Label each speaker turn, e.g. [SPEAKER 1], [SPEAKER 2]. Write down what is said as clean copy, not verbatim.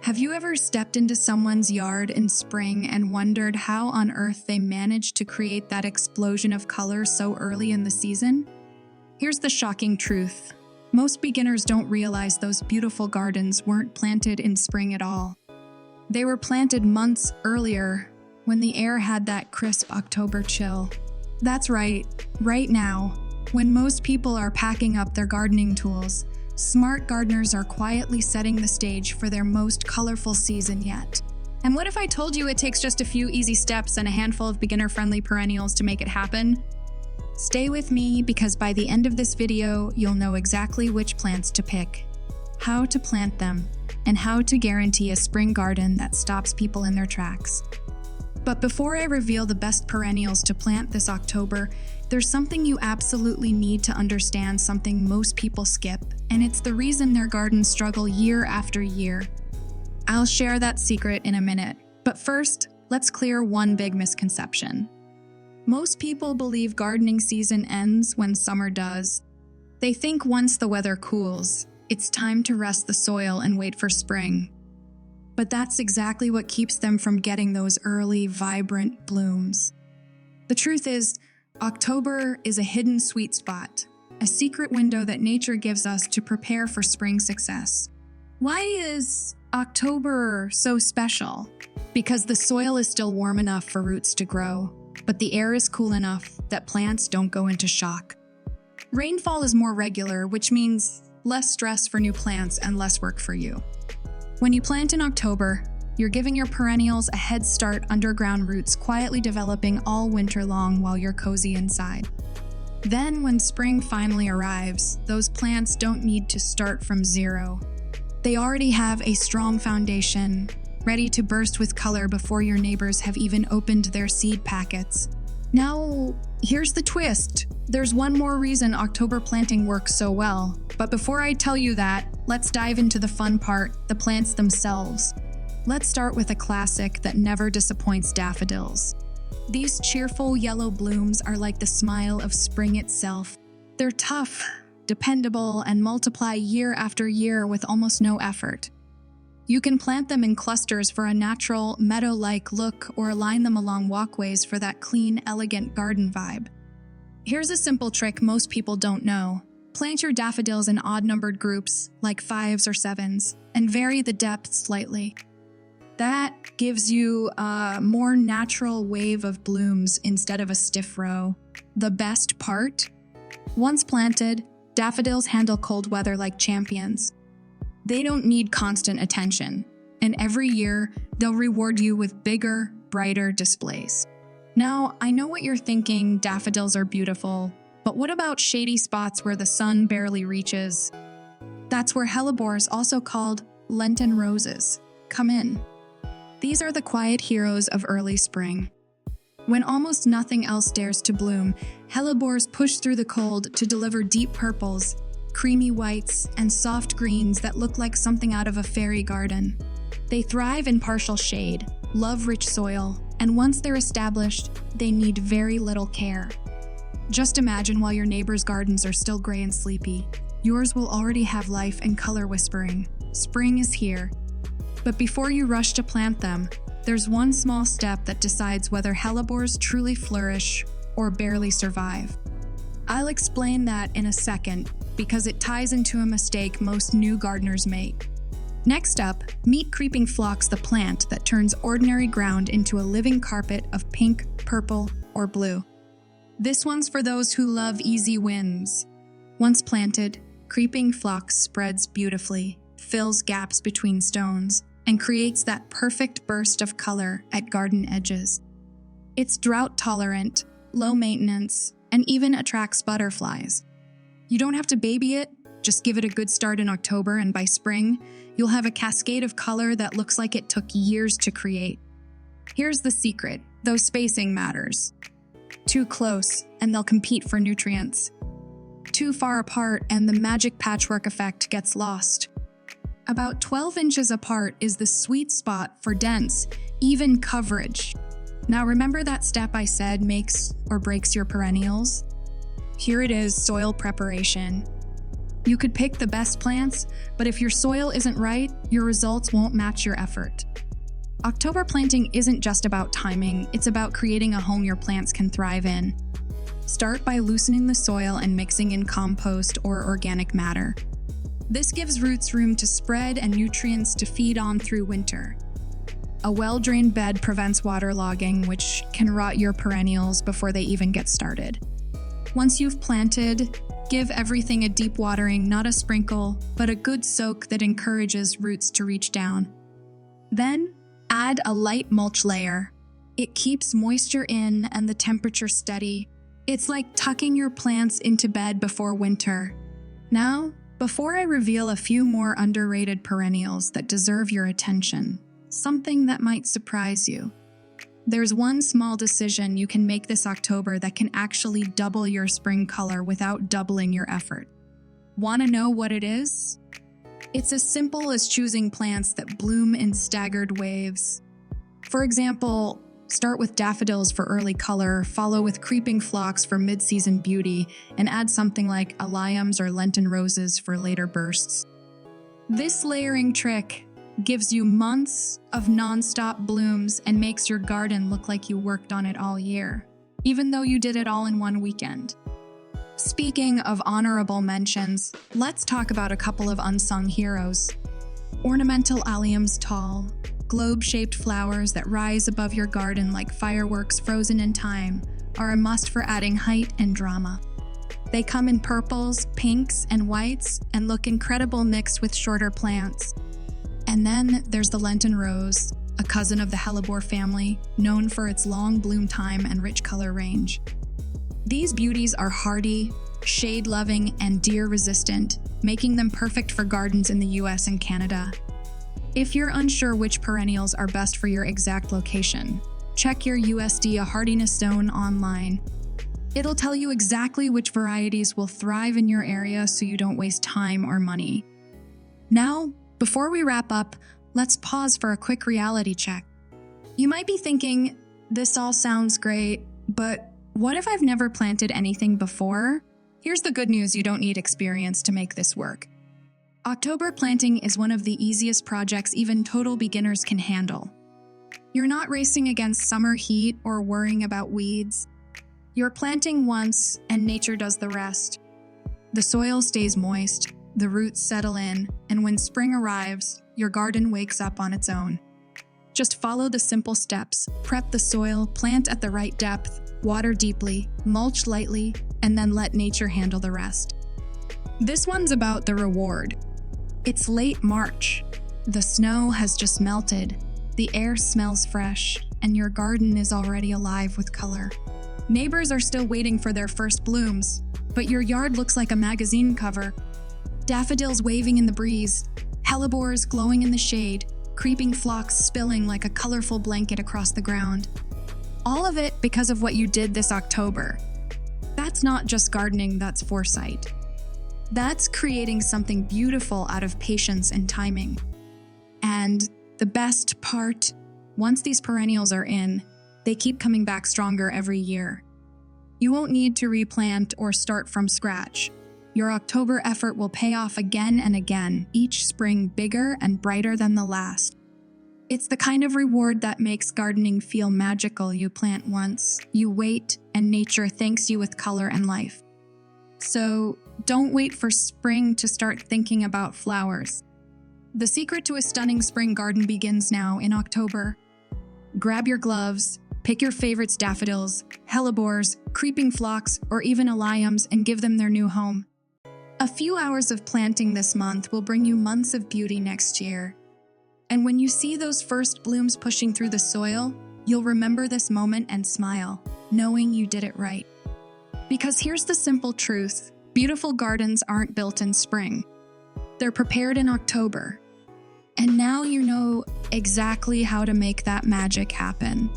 [SPEAKER 1] Have you ever stepped into someone's yard in spring and wondered how on earth they managed to create that explosion of color so early in the season? Here's the shocking truth. Most beginners don't realize those beautiful gardens weren't planted in spring at all. They were planted months earlier, when the air had that crisp October chill. That's right now, when most people are packing up their gardening tools, smart gardeners are quietly setting the stage for their most colorful season yet. And what if I told you it takes just a few easy steps and a handful of beginner-friendly perennials to make it happen? Stay with me, because by the end of this video, you'll know exactly which plants to pick, how to plant them, and how to guarantee a spring garden that stops people in their tracks. But before I reveal the best perennials to plant this October, there's something you absolutely need to understand, something most people skip, and it's the reason their gardens struggle year after year. I'll share that secret in a minute, but first, let's clear one big misconception. Most people believe gardening season ends when summer does. They think once the weather cools, it's time to rest the soil and wait for spring. But that's exactly what keeps them from getting those early, vibrant blooms. The truth is, October is a hidden sweet spot, a secret window that nature gives us to prepare for spring success. Why is October so special? Because the soil is still warm enough for roots to grow, but the air is cool enough that plants don't go into shock. Rainfall is more regular, which means less stress for new plants and less work for you. When you plant in October, you're giving your perennials a head start, underground roots quietly developing all winter long while you're cozy inside. Then when spring finally arrives, those plants don't need to start from zero. They already have a strong foundation, ready to burst with color before your neighbors have even opened their seed packets. Now, here's the twist. There's one more reason October planting works so well. But before I tell you that, let's dive into the fun part, the plants themselves. Let's start with a classic that never disappoints: daffodils. These cheerful yellow blooms are like the smile of spring itself. They're tough, dependable, and multiply year after year with almost no effort. You can plant them in clusters for a natural, meadow-like look, or line them along walkways for that clean, elegant garden vibe. Here's a simple trick most people don't know. Plant your daffodils in odd-numbered groups, like 5s or 7s, and vary the depth slightly. That gives you a more natural wave of blooms instead of a stiff row. The best part? Once planted, daffodils handle cold weather like champions. They don't need constant attention, and every year, they'll reward you with bigger, brighter displays. Now, I know what you're thinking: daffodils are beautiful, but what about shady spots where the sun barely reaches? That's where hellebores, also called Lenten roses, come in. These are the quiet heroes of early spring. When almost nothing else dares to bloom, hellebores push through the cold to deliver deep purples, creamy whites, and soft greens that look like something out of a fairy garden. They thrive in partial shade, love rich soil, and once they're established, they need very little care. Just imagine while your neighbors' gardens are still gray and sleepy, yours will already have life and color whispering. Spring is here. But before you rush to plant them, there's one small step that decides whether hellebores truly flourish or barely survive. I'll explain that in a second, because it ties into a mistake most new gardeners make. Next up, meet creeping phlox, the plant that turns ordinary ground into a living carpet of pink, purple, or blue. This one's for those who love easy wins. Once planted, creeping phlox spreads beautifully, fills gaps between stones, and creates that perfect burst of color at garden edges. It's drought-tolerant, low maintenance, and even attracts butterflies. You don't have to baby it, just give it a good start in October, and by spring, you'll have a cascade of color that looks like it took years to create. Here's the secret, though spacing matters. Too close, and they'll compete for nutrients. Too far apart, and the magic patchwork effect gets lost. About 12 inches apart is the sweet spot for dense, even coverage. Now remember that step I said makes or breaks your perennials? Here it is: soil preparation. You could pick the best plants, but if your soil isn't right, your results won't match your effort. October planting isn't just about timing, it's about creating a home your plants can thrive in. Start by loosening the soil and mixing in compost or organic matter. This gives roots room to spread and nutrients to feed on through winter. A well-drained bed prevents waterlogging, which can rot your perennials before they even get started. Once you've planted, give everything a deep watering, not a sprinkle, but a good soak that encourages roots to reach down. Then, add a light mulch layer. It keeps moisture in and the temperature steady. It's like tucking your plants into bed before winter. Now, before I reveal a few more underrated perennials that deserve your attention, something that might surprise you. There's one small decision you can make this October that can actually double your spring color without doubling your effort. Want to know what it is? It's as simple as choosing plants that bloom in staggered waves. For example, start with daffodils for early color, follow with creeping phlox for mid-season beauty, and add something like alliums or Lenten roses for later bursts. This layering trick gives you months of nonstop blooms and makes your garden look like you worked on it all year, even though you did it all in one weekend. Speaking of honorable mentions, let's talk about a couple of unsung heroes. Ornamental alliums tall, globe-shaped flowers that rise above your garden like fireworks frozen in time are a must for adding height and drama. They come in purples, pinks, and whites and look incredible mixed with shorter plants. And then there's the Lenten rose, a cousin of the hellebore family, known for its long bloom time and rich color range. These beauties are hardy, shade-loving, and deer-resistant, making them perfect for gardens in the US and Canada. If you're unsure which perennials are best for your exact location, check your USDA hardiness zone online. It'll tell you exactly which varieties will thrive in your area so you don't waste time or money. Now, before we wrap up, let's pause for a quick reality check. You might be thinking, this all sounds great, but what if I've never planted anything before? Here's the good news: you don't need experience to make this work. October planting is one of the easiest projects even total beginners can handle. You're not racing against summer heat or worrying about weeds. You're planting once, and nature does the rest. The soil stays moist, the roots settle in, and when spring arrives, your garden wakes up on its own. Just follow the simple steps: prep the soil, plant at the right depth, water deeply, mulch lightly, and then let nature handle the rest. This one's about the reward. It's late March. The snow has just melted, the air smells fresh, and your garden is already alive with color. Neighbors are still waiting for their first blooms, but your yard looks like a magazine cover. Daffodils waving in the breeze, hellebores glowing in the shade, creeping phlox spilling like a colorful blanket across the ground. All of it because of what you did this October. That's not just gardening, that's foresight. That's creating something beautiful out of patience and timing. And the best part, once these perennials are in, they keep coming back stronger every year. You won't need to replant or start from scratch. Your October effort will pay off again and again, each spring bigger and brighter than the last. It's the kind of reward that makes gardening feel magical. You plant once, you wait, and nature thanks you with color and life. So, don't wait for spring to start thinking about flowers. The secret to a stunning spring garden begins now in October. Grab your gloves, pick your favorites: daffodils, hellebores, creeping phlox, or even alliums, and give them their new home. A few hours of planting this month will bring you months of beauty next year. And when you see those first blooms pushing through the soil, you'll remember this moment and smile, knowing you did it right. Because here's the simple truth: beautiful gardens aren't built in spring. They're prepared in October. And now you know exactly how to make that magic happen.